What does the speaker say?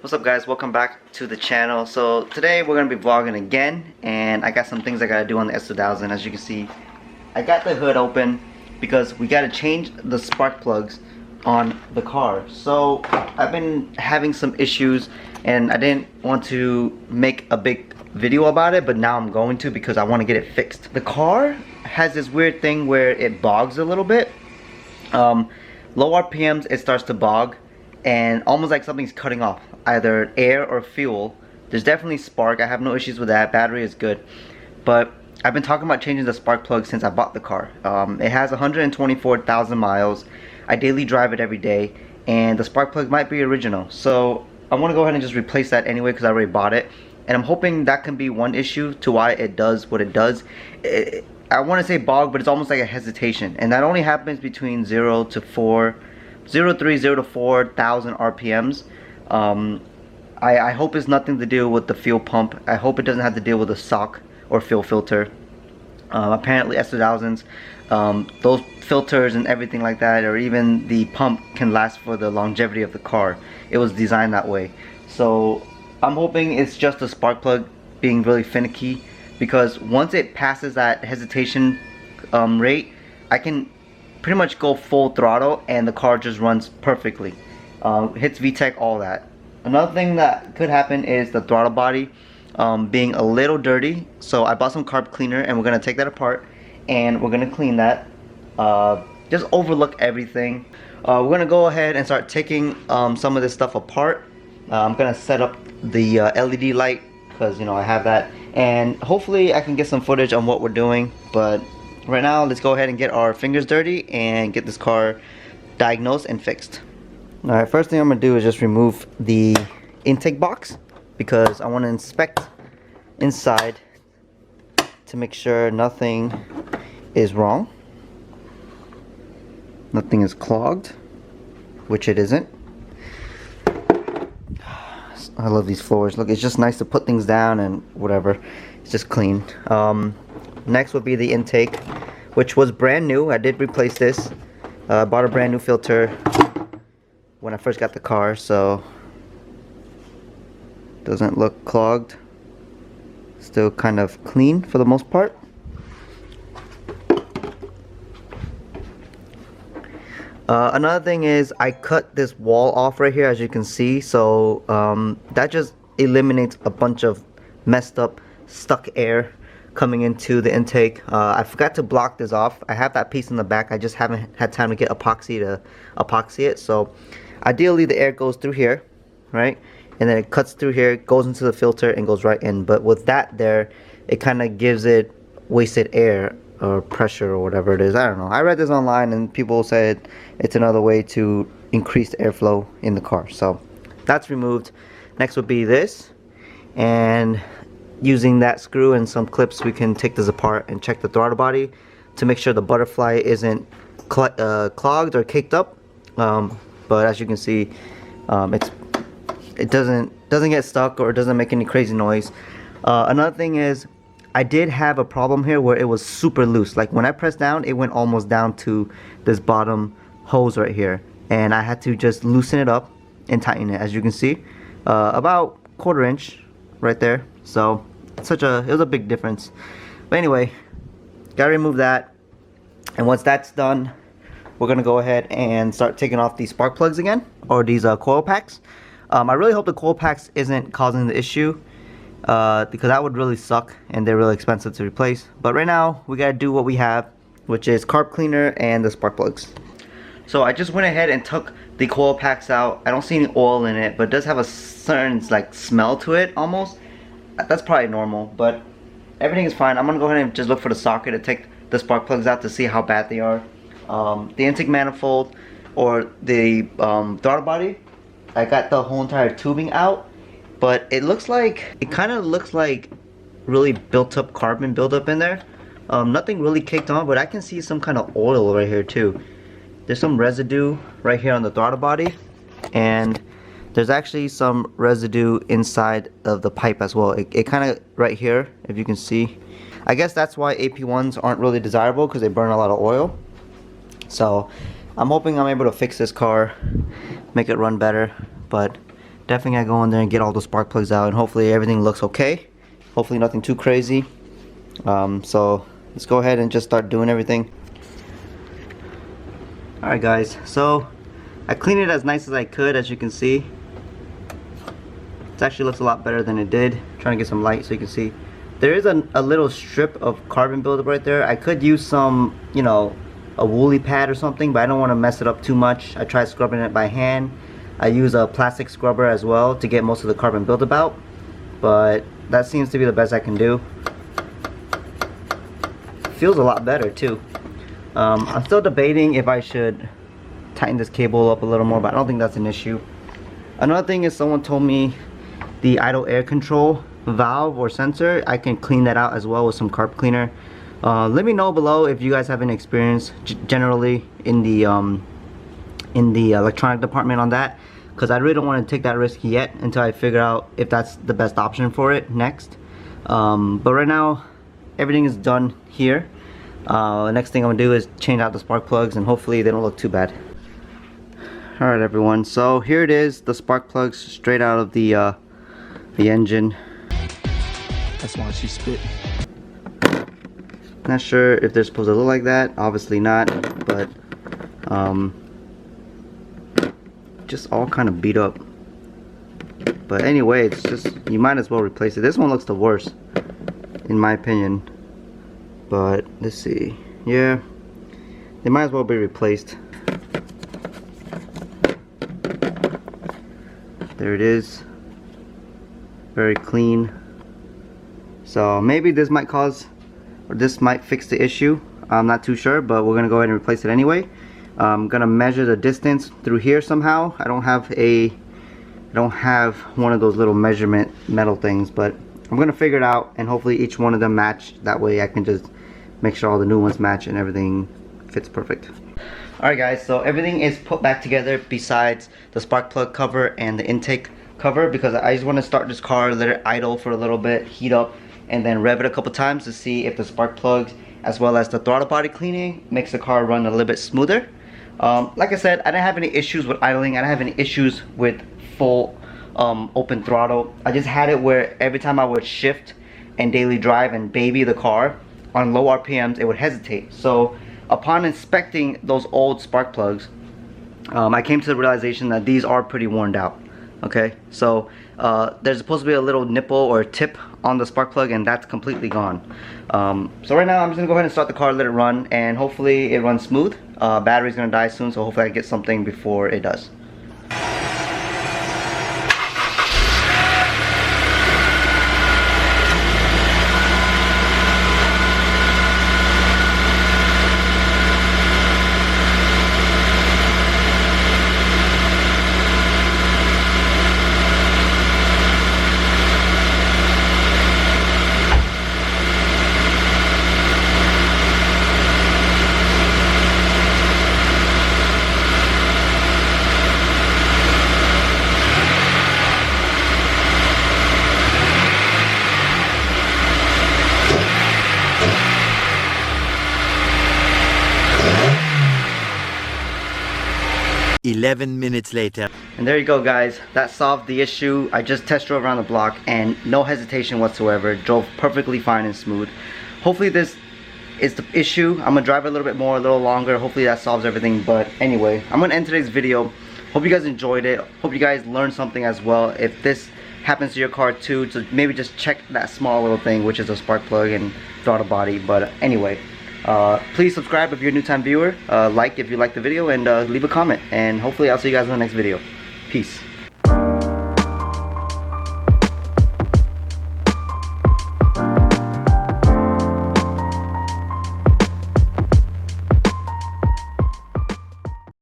What's up guys, welcome back to the channel. So today we're going to be vlogging again, and I got some things I got to do on the S2000. As you can see, I got the hood open because we got to change the spark plugs on the car. So I've been having some issues and I didn't want to make a big video about it, but now I'm going to because I want to get it fixed. The car has this weird thing where it bogs a little bit. Low RPMs it starts to bog and almost like something's cutting off, either air or fuel. There's definitely spark. I have no issues with that. Battery is good, but I've been talking about changing the spark plug since I bought the car. It has 124,000 miles. I daily drive it every day, and the spark plug might be original, so I want to go ahead and just replace that anyway because I already bought it, and I'm hoping that can be one issue to why it does what it does. I want to say bog, but it's almost like a hesitation, and that only happens between 0 to 4,000 RPMs. I hope it's nothing to do with the fuel pump. I hope it doesn't have to deal with the sock or fuel filter. Apparently S2000s, those filters and everything like that, or even the pump, can last for the longevity of the car. It was designed that way. So I'm hoping it's just a spark plug being really finicky, because once it passes that hesitation rate, I can pretty much go full throttle and the car just runs perfectly. Hits VTEC, all that. Another thing that could happen is the throttle body being a little dirty. So I bought some carb cleaner and we're gonna take that apart and we're gonna clean that. Just overlook everything. We're gonna go ahead and start taking some of this stuff apart. I'm gonna set up the LED light because, you know, I have that, and hopefully I can get some footage on what we're doing. But right now, let's go ahead and get our fingers dirty and get this car diagnosed and fixed. Alright, first thing I'm going to do is just remove the intake box because I want to inspect inside to make sure nothing is wrong. Nothing is clogged, which it isn't. I love these floors. Look, it's just nice to put things down and whatever. It's just clean. Next would be the intake, which was brand new. I did replace this. Bought a brand new filter when I first got the car, so doesn't look clogged. Still kind of clean for the most part. Another thing is I cut this wall off right here, as you can see, so that just eliminates a bunch of messed up stuck air coming into the intake. I forgot to block this off. I have that piece in the back. I just haven't had time to get epoxy to epoxy it. So ideally the air goes through here, right, and then it cuts through here, goes into the filter and goes right in. But with that there, it kind of gives it wasted air or pressure or whatever it is. I don't know. I read this online and people said it's another way to increase the airflow in the car. So that's removed. Next would be this, and using that screw and some clips we can take this apart and check the throttle body to make sure the butterfly isn't clogged or caked up. But as you can see, it doesn't get stuck or it doesn't make any crazy noise. Another thing is I did have a problem here where it was super loose. Like when I pressed down, it went almost down to this bottom hose right here, and I had to just loosen it up and tighten it, as you can see, about 1/4 inch right there. So it was a big difference. But anyway, gotta remove that, and once that's done, we're gonna go ahead and start taking off these spark plugs again, or these coil packs. I really hope the coil packs isn't causing the issue, because that would really suck and they're really expensive to replace. But right now we gotta do what we have, which is carb cleaner and the spark plugs. So I just went ahead and took the coil packs out. I don't see any oil in it, but it does have a certain like smell to it almost. That's probably normal, but everything is fine. I'm gonna go ahead and just look for the socket to take the spark plugs out to see how bad they are. The intake manifold or the throttle body, I got the whole entire tubing out, but it kind of looks like really built up carbon buildup in there. Nothing really caked on, but I can see some kind of oil right here too. There's some residue right here on the throttle body, and there's actually some residue inside of the pipe as well. It kind of right here, if you can see. I guess that's why AP1s aren't really desirable, because they burn a lot of oil. So I'm hoping I'm able to fix this car, make it run better, but definitely gotta go in there and get all the spark plugs out, and hopefully everything looks okay. Hopefully nothing too crazy. So let's go ahead and just start doing everything. Alright guys, so I cleaned it as nice as I could. As you can see, it actually looks a lot better than it did. I'm trying to get some light so you can see. There is a little strip of carbon buildup right there. I could use some, you know, a woolly pad or something, but I don't want to mess it up too much. I tried scrubbing it by hand. I use a plastic scrubber as well to get most of the carbon buildup out, but that seems to be the best I can do. Feels a lot better too. I'm still debating if I should tighten this cable up a little more, but I don't think that's an issue. Another thing is, someone told me the idle air control valve or sensor, I can clean that out as well with some carb cleaner. Let me know below if you guys have any experience generally in the electronic department on that, because I really don't want to take that risk yet until I figure out if that's the best option for it next. But right now everything is done here. The next thing I'm gonna do is change out the spark plugs, and hopefully they don't look too bad. Alright everyone, so here it is, the spark plugs straight out of the engine. That's why she spit. Not sure if they're supposed to look like that, obviously not, but just all kind of beat up. But anyway, it's just, you might as well replace it. This one looks the worst in my opinion, but let's see. Yeah, they might as well be replaced. There it is, very clean. So maybe this might cause, or this might fix the issue. I'm not too sure, but we're gonna go ahead and replace it anyway. I'm gonna measure the distance through here somehow. I don't have one of those little measurement metal things, but I'm gonna figure it out, and hopefully each one of them match. That way I can just make sure all the new ones match and everything fits perfect. Alright guys, so everything is put back together besides the spark plug cover and the intake cover, because I just want to start this car, let it idle for a little bit, heat up, and then rev it a couple times to see if the spark plugs as well as the throttle body cleaning makes the car run a little bit smoother. Like I said, I didn't have any issues with idling. I didn't have any issues with full open throttle. I just had it where every time I would shift and daily drive and baby the car on low RPMs, it would hesitate. So upon inspecting those old spark plugs, I came to the realization that these are pretty worn out. Okay, so there's supposed to be a little nipple or tip on the spark plug, and that's completely gone. So right now I'm just gonna go ahead and start the car, let it run, and hopefully it runs smooth. Battery's gonna die soon, so hopefully I get something before it does. 11 minutes later. And there you go guys, that solved the issue. I just test drove around the block and no hesitation whatsoever, drove perfectly fine and smooth. Hopefully this is the issue. I'm gonna drive a little bit more, a little longer. Hopefully that solves everything. But anyway, I'm gonna end today's video. Hope you guys enjoyed it. Hope you guys learned something as well. If this happens to your car too, so maybe just check that small little thing, which is a spark plug and throttle body. But anyway, please subscribe if you're a new time viewer, like if you like the video, and leave a comment, and hopefully I'll see you guys in the next video. Peace.